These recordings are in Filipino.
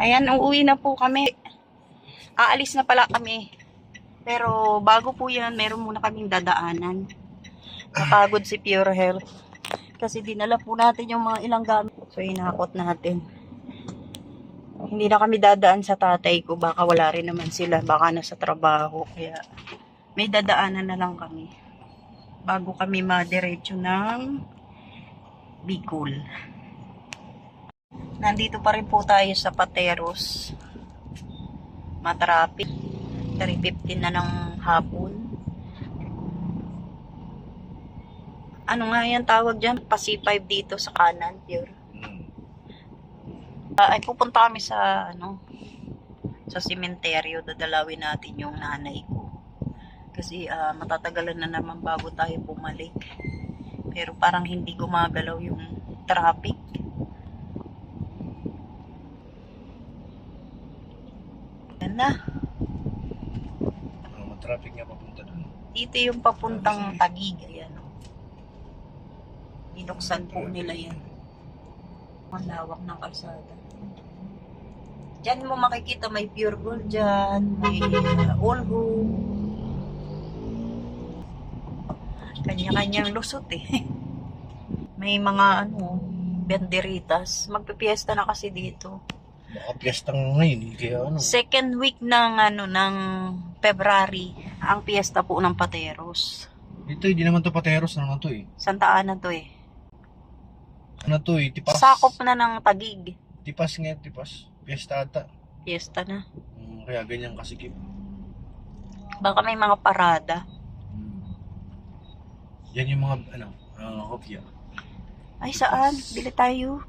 Ayan, uuwi na po kami. Aalis na pala kami. Pero bago po yan, meron muna kaming dadaanan. Napagod si Pure Health. Kasi dinala po natin yung mga ilang gamit. So, inakot natin. Hindi na kami dadaan sa tatay ko. Baka wala rin naman sila. Baka nasa trabaho. Kaya may dadaanan na lang kami. Bago kami madiretso ng Bicol. Nandito pa rin po tayo sa Pateros. Matrapik. 3:15 na ng hapon. Ano nga yan tawag dyan? Pasi 5 dito sa kanan, Pure. Ay pupunta kami sa sa sementeryo. Dadalawin natin yung nanay ko. Kasi matatagalan na naman bago tayo bumalik. Pero parang hindi gumagalaw yung traffic. Yan na. Traffic nga papunta doon. Dito yung papuntang Taguig. Ayan. Binuksan po nila yan. Ang lawak ng kalsada. Diyan mo makikita may Pure Gold dyan. May Olho. Kanya-kanyang lusot eh. May mga banderitas. Magpipiesta na kasi dito. Baka piyestang ngayon. Kaya Second week ng ng February ang piyesta po ng Pateros. Dito hindi naman to Pateros. Ano to eh? Santa Ana to eh. Ano to eh? Tipas. Sakop na ng Taguig. Tipas nga, tipas. Piyesta ata. Piyesta na. Kaya ganyan kasikip. Baka may mga parada. Yan yung mga kopya. Ay saan? Bili tayo.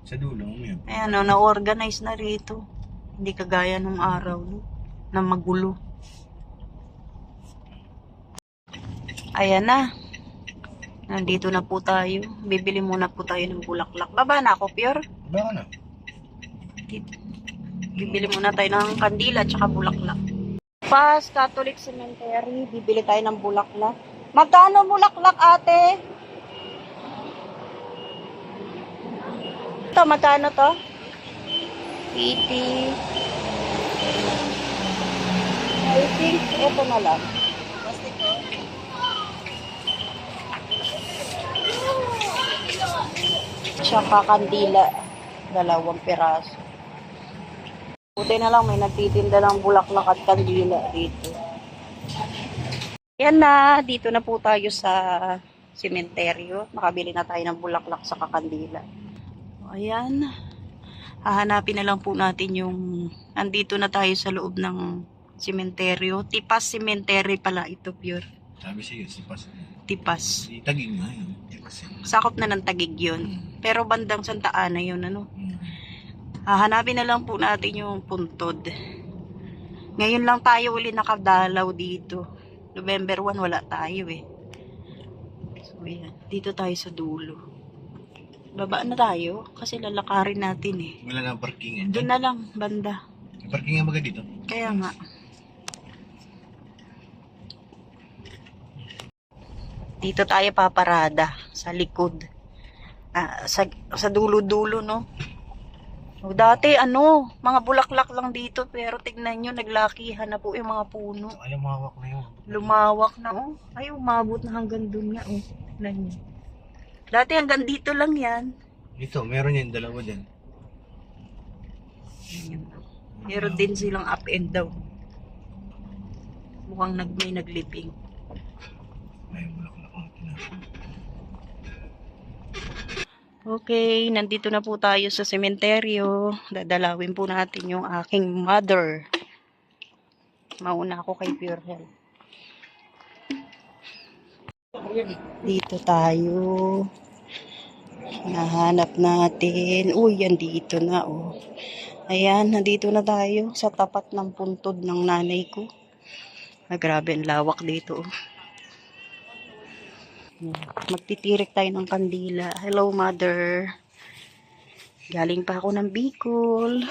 Sa dulo yun. Ayan na-organize na rito. Hindi kagaya nung araw na magulo. Ayan na. Nandito na po tayo. Bibili muna po tayo ng bulaklak. Baba na ako, Pure. Baka na. Bibili muna tayo ng kandila at saka bulaklak. Pas Catholic Cemetery. Bibili tayo ng bulaklak. Magkano bulaklak, ate? Ito, magkano to? 80. I think ito na lang. Tsaka kandila. 2 piraso. Buti na lang may nagtitinda ng bulaklak at kandila dito. Yan na. Dito na po tayo sa sementeryo. Nakabili na tayo ng bulaklak sa kandila. Ayan. Hahanapin na lang po natin yung andito na tayo sa loob ng sementeryo. Tipas Cemetery pala ito, Pure. Sabi siya yun, tipas. Tipas. Tagig nga yun. Tipas yun. Sakop na ng Taguig yun. Pero bandang Santa Ana yun, Hahanapin na lang po natin yung puntod. Ngayon lang tayo uli nakadalaw dito. November 1 wala tayo eh. So yan. Dito tayo sa dulo. Baba na tayo kasi lalakarin natin eh. Wala na parkingan. Doon na lang, banda. Parkingan baga dito? Kaya nga. Dito tayo paparada sa likod. Sa dulo-dulo, no? O, dati mga bulaklak lang dito pero tignan nyo, naglakihan na po yung mga puno. Ay, lumawak na yun. Lumawak na, oh. Ay, umabot na hanggang dun nga, oh. Tignan nyo. Dati hanggang dito lang yan. Dito, meron yan, dalawa dyan. Meron din silang up and down. Mukhang may nagliping. May bulaklak ang tinapon. Okay, nandito na po tayo sa sementeryo. Dadalawin po natin yung aking mother. Mauna ako kay Pure Health. Dito tayo. Nahanap natin. Uy, yan dito na, oh. Ayan, nandito na tayo sa tapat ng puntod ng nanay ko. Grabe, ang lawak dito, oh. Magtitirik tayo ng kandila. Hello, mother. Galing pa ako ng Bicol.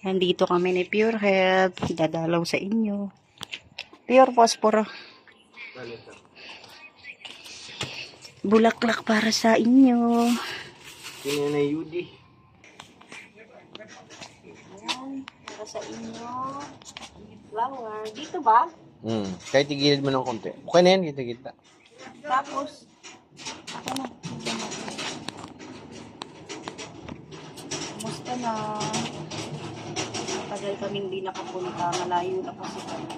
Nandito kami ni Pure Health. Dadalaw sa inyo. Pure Phosphor. Bulaklak para sa inyo. Kaya na Yudi. Para sa inyo. Flower. Dito ba? Kahit igilid mo ng konti. Okay na yan, kita-kita. Tapos, ako na. Kumusta na? Matagal kaming di nakapunta. Malayo na kasi kami.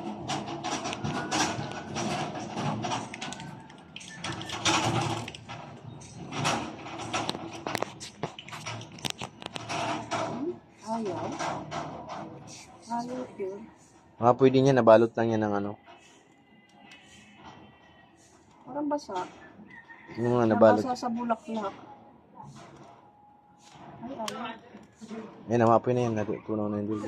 Ayaw. Ayaw yun. Mga pwede niya, nabalot lang yan ng ano. Parang basa. Yung mga nabalot. Nabasa sa bulaklak. Ay, ayaw. Yan, namapoy na yan. Natutunaw na yung dulo.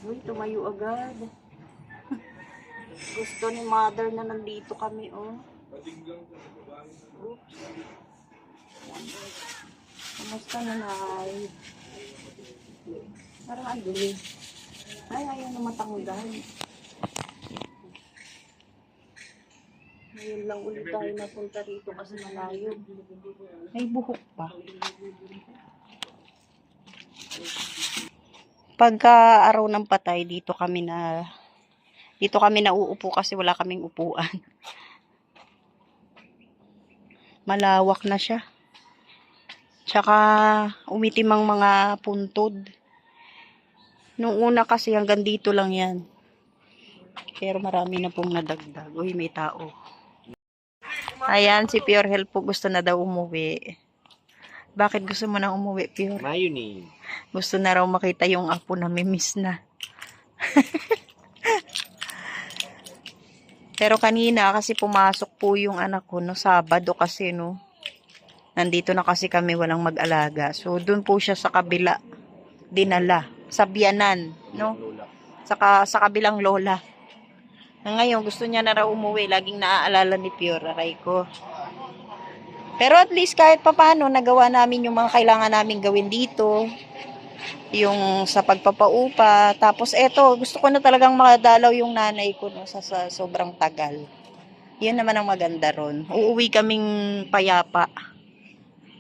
Uy, tumayo agad. Gusto ni mother na nandito kami, oh. Oops. Kamusta na, Nay? Parang ang dumi. Ay, ayaw na matanggal. Ngayon lang ulit tayo napunta rito kasi malayo. May buhok pa. Pagka araw ng patay, dito kami nauupo kasi wala kaming upuan. Malawak na siya. Tsaka umitim ang mga puntod. Nung una kasi hanggang dito lang yan. Pero marami na pong nadagdag. Uy, may tao. Ayan, si Pure Health po gusto na daw umuwi. Bakit gusto mo na umuwi, Pure? Mayonnaise. Gusto na raw makita yung apo na miss na. Pero kanina kasi pumasok po yung anak ko no Sabado kasi no. Nandito na kasi kami walang mag-alaga. So doon po siya sa kabila dinala sa biyanan no. Sa kabilang lola. Na ngayon gusto niya na raw umuwi, laging naaalala ni Pure aray ko. Pero at least kahit papaano nagawa namin yung mga kailangan namin gawin dito. Yung sa pagpapaupa. Tapos eto, gusto ko na talagang makadalaw yung nanay ko no, sa sobrang tagal. Yun naman ang maganda ron. Uuwi kaming payapa.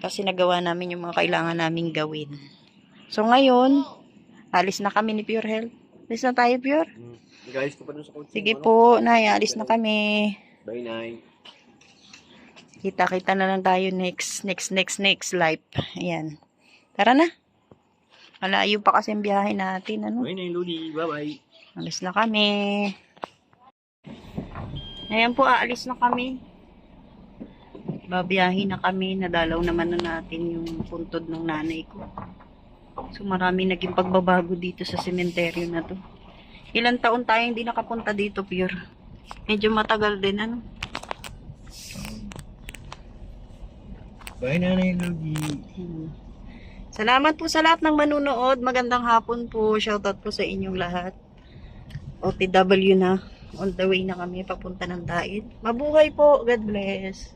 Kasi nagawa namin yung mga kailangan namin gawin. So ngayon, alis na kami ni Pure Health. Alis na tayo, Pure? Guys, ko pa dun sa kotse. Sige po, Nay, alis na kami. Bye, Nay. Kita-kita na lang tayo next life. Ayan. Tara na. Malayo pa kasi ang biyahe natin. Ano? Bye, Nay Lodi. Bye-bye. Alis na kami. Ayan po, aalis na kami. Babiyahin na kami. Nadalaw naman na natin yung puntod ng nanay ko. So marami naging pagbabago dito sa sementeryo na to. Ilang taon tayo hindi nakapunta dito, Pure. Medyo matagal din, ano? Bye, Nanay Lodi. Salamat po sa lahat ng manunood. Magandang hapon po. Shoutout po sa inyong lahat. OTW na. On the way na kami papunta ng Daid. Mabuhay po. God bless.